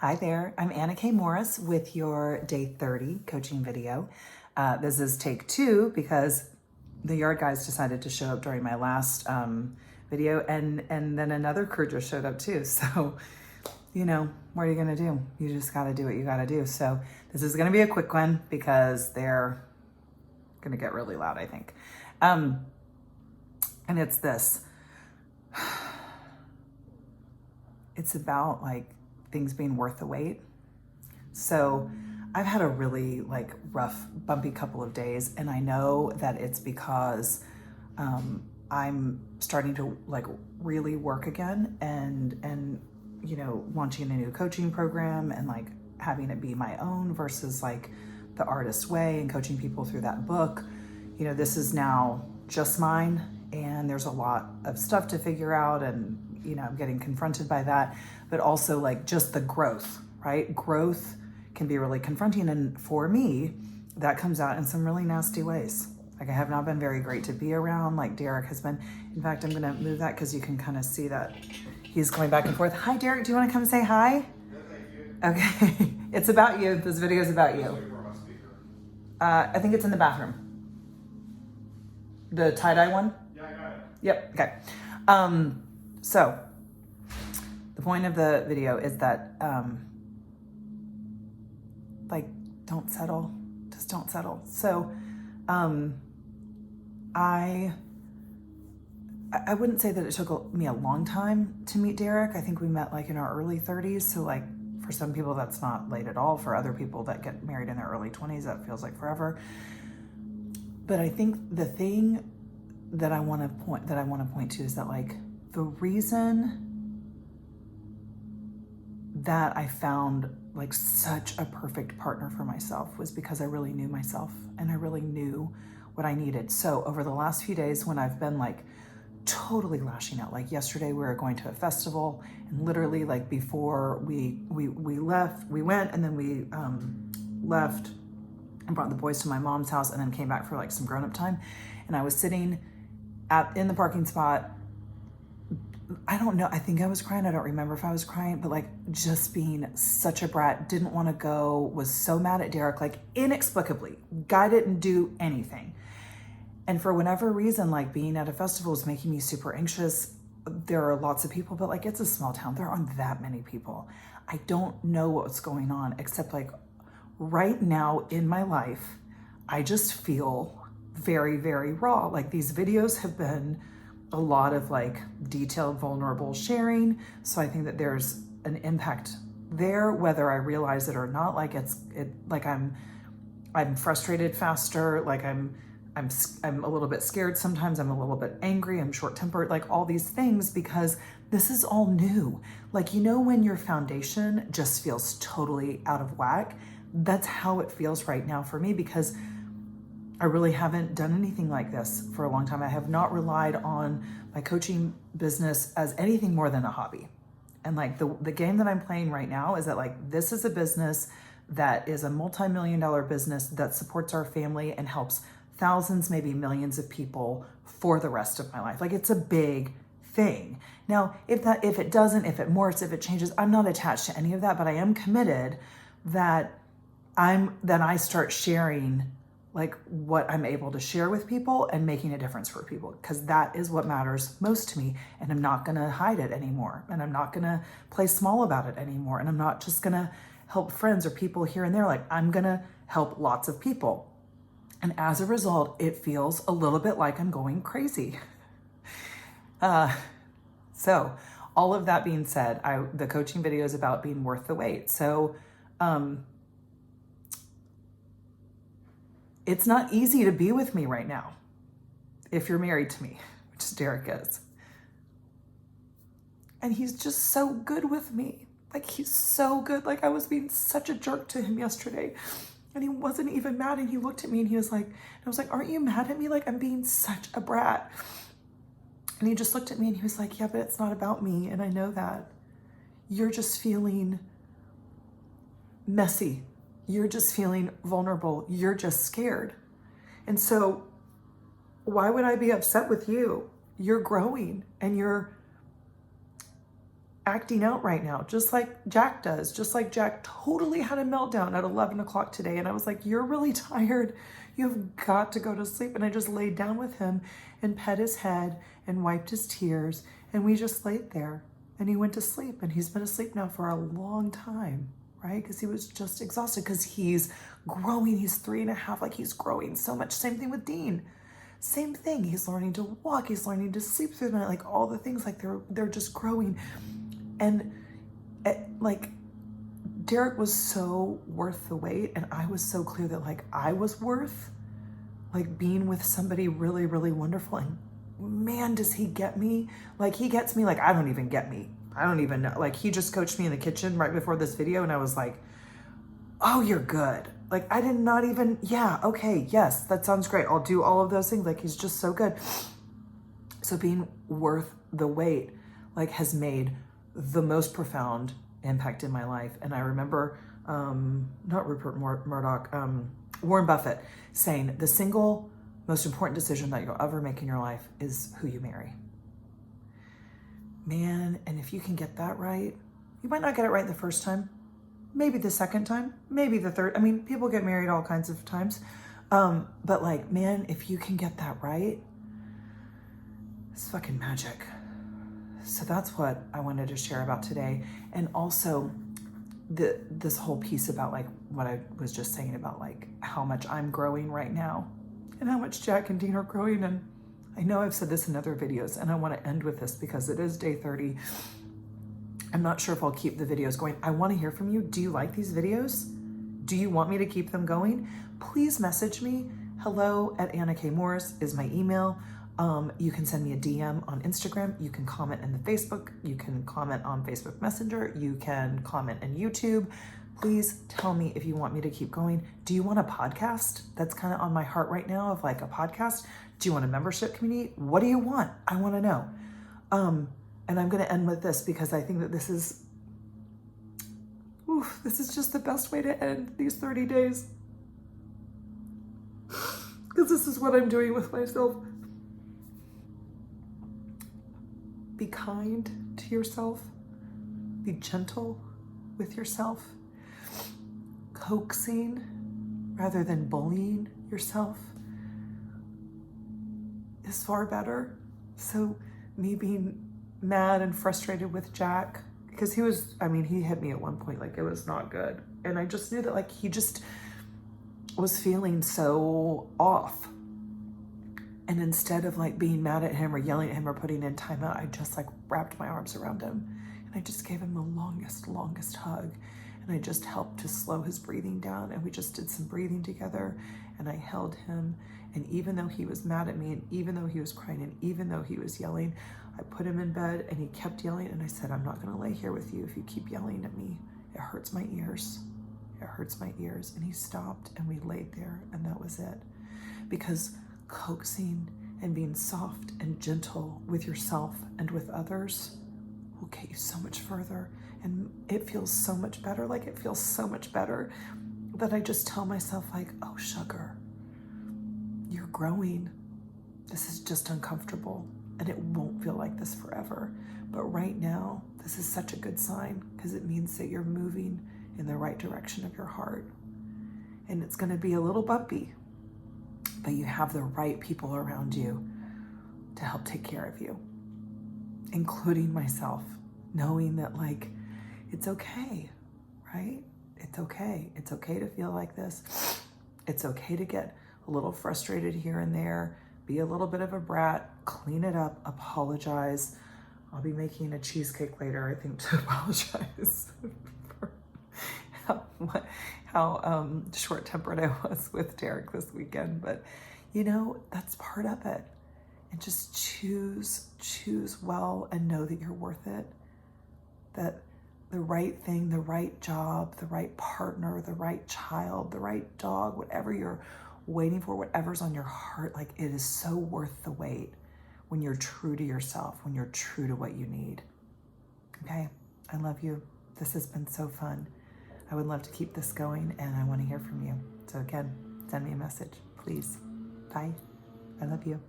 Hi there, I'm Anna K. Morris with your day 30 coaching video. This is take 2 because the yard guys decided to show up during my last video and then another crew just showed up too. So, you know, what are you gonna do? You just gotta do what you gotta do. So this is gonna be a quick one because they're gonna get really loud, I think. And it's this. It's about like things being worth the wait. So I've had a really like rough, bumpy couple of days, and I know that it's because I'm starting to like really work again and you know, launching a new coaching program and like having it be my own versus like the artist way and coaching people through that book. You know, this is now just mine, and there's a lot of stuff to figure out, and you know, I'm getting confronted by that, but also like just the growth, right? Growth can be really confronting. And for me, that comes out in some really nasty ways. Like I have not been very great to be around, like Derek has been. In fact, I'm gonna move that because you can kind of see that he's going back and forth. Hi, Derek, do you wanna come say hi? No, thank you. Okay, it's about you. This video is about you. I think it's in the bathroom. The tie-dye one? Yeah, I got it. Yep, okay. So the point of the video is that, like, don't settle, just don't settle. So, I wouldn't say that it took me a long time to meet Derek. I think we met like in our early 30s. So like for some people that's not late at all. For other people that get married in their early 20s, that feels like forever. But I think the thing that I want to point to is that like the reason that I found like such a perfect partner for myself was because I really knew myself and I really knew what I needed. So over the last few days when I've been like totally lashing out, like yesterday we were going to a festival, and literally like before we went and then we left and brought the boys to my mom's house and then came back for like some grown-up time. And I was sitting in the parking spot. I don't know. I think I was crying. I don't remember if I was crying, but like just being such a brat, didn't want to go, was so mad at Derek, like inexplicably. Guy didn't do anything. And for whatever reason, like being at a festival is making me super anxious. There are lots of people, but like it's a small town. There aren't that many people. I don't know what's going on, except like right now in my life, I just feel very, very raw. Like these videos have been a lot of like detailed, vulnerable sharing. So I think that there's an impact there, whether I realize it or not. Like like I'm frustrated faster. Like I'm a little bit scared sometimes. I'm a little bit angry. I'm short-tempered, like all these things, because this is all new. Like, you know, when your foundation just feels totally out of whack, that's how it feels right now for me, because I really haven't done anything like this for a long time. I have not relied on my coaching business as anything more than a hobby. And like the game that I'm playing right now is that like, this is a business that is a multi-million-dollar business that supports our family and helps thousands, maybe millions of people for the rest of my life. Like it's a big thing. Now, if it doesn't, if it morphs, if it changes, I'm not attached to any of that, but I am committed that I start sharing like what I'm able to share with people and making a difference for people, because that is what matters most to me. And I'm not gonna hide it anymore. And I'm not gonna play small about it anymore. And I'm not just gonna help friends or people here and there. Like I'm gonna help lots of people. And as a result, it feels a little bit like I'm going crazy. So all of that being said, the coaching video is about being worth the wait. So, it's not easy to be with me right now if you're married to me, which Derek is. And he's just so good with me. Like he's so good. Like I was being such a jerk to him yesterday and he wasn't even mad. And he looked at me and he was like, I was like, aren't you mad at me? Like I'm being such a brat. And he just looked at me and he was like, yeah, but it's not about me. And I know that. You're just feeling messy. You're just feeling vulnerable. You're just scared. And so why would I be upset with you? You're growing and you're acting out right now, just like Jack does, just like Jack totally had a meltdown at 11 o'clock today. And I was like, you're really tired. You've got to go to sleep. And I just laid down with him and pet his head and wiped his tears. And we just laid there and he went to sleep. And he's been asleep now for a long time, right? Because he was just exhausted because he's growing. He's 3.5, like he's growing so much. Same thing with Dean. Same thing. He's learning to walk. He's learning to sleep through the night. Like all the things, like they're just growing. And like Derek was so worth the wait. And I was so clear that like I was worth like being with somebody really, really wonderful. And man, does he get me? Like he gets me like I don't even get me. I don't even know. Like he just coached me in the kitchen right before this video. And I was like, oh, you're good. Like I did not even, yeah, okay, yes, that sounds great. I'll do all of those things. Like he's just so good. So being worth the wait, like has made the most profound impact in my life. And I remember, not Rupert Murdoch, Warren Buffett saying the single most important decision that you'll ever make in your life is who you marry. Man, and if you can get that right, you might not get it right the first time, maybe the second time, maybe the third. I mean, people get married all kinds of times. But like, man, if you can get that right, it's fucking magic. So that's what I wanted to share about today. And also this whole piece about like what I was just saying about like how much I'm growing right now and how much Jack and Dean are growing. And I know I've said this in other videos and I want to end with this because it is day 30. I'm not sure if I'll keep the videos going. I want to hear from you. Do you like these videos? Do you want me to keep them going? Please message me. hello@AnnaKMorris is my email. You can send me a DM on Instagram. You can comment in the Facebook. You can comment on Facebook Messenger. You can comment in YouTube. Please tell me if you want me to keep going. Do you want a podcast? That's kind of on my heart right now of like a podcast. Do you want a membership community? What do you want? I want to know. And I'm going to end with this because I think that this is just the best way to end these 30 days. Because this is what I'm doing with myself. Be kind to yourself. Be gentle with yourself. Coaxing rather than bullying yourself is far better. So me being mad and frustrated with Jack, because he hit me at one point, like it was not good. And I just knew that like he just was feeling so off. And instead of like being mad at him or yelling at him or putting in timeout, I just like wrapped my arms around him and I just gave him the longest hug. And I just helped to slow his breathing down. And we just did some breathing together and I held him. And even though he was mad at me and even though he was crying and even though he was yelling, I put him in bed and he kept yelling. And I said, I'm not going to lay here with you if you keep yelling at me. It hurts my ears. It hurts my ears. And he stopped and we laid there and that was it. Because coaxing and being soft and gentle with yourself and with others will get you so much further. And it feels so much better. Like it feels so much better that I just tell myself like, oh, sugar, you're growing. This is just uncomfortable and it won't feel like this forever. But right now, this is such a good sign because it means that you're moving in the right direction of your heart. And it's going to be a little bumpy, but you have the right people around you to help take care of you, including myself, knowing that like, it's okay, right? It's okay. It's okay to feel like this. It's okay to get a little frustrated here and there, be a little bit of a brat, clean it up, apologize. I'll be making a cheesecake later, I think, to apologize for how short-tempered I was with Derek this weekend. But, you know, that's part of it. And just choose well and know that you're worth it. That the right thing, the right job, the right partner, the right child, the right dog, whatever you're waiting for, whatever's on your heart, like it is so worth the wait when you're true to yourself, when you're true to what you need. Okay, I love you. This has been so fun. I would love to keep this going and I want to hear from you. So again, send me a message, please. Bye. I love you.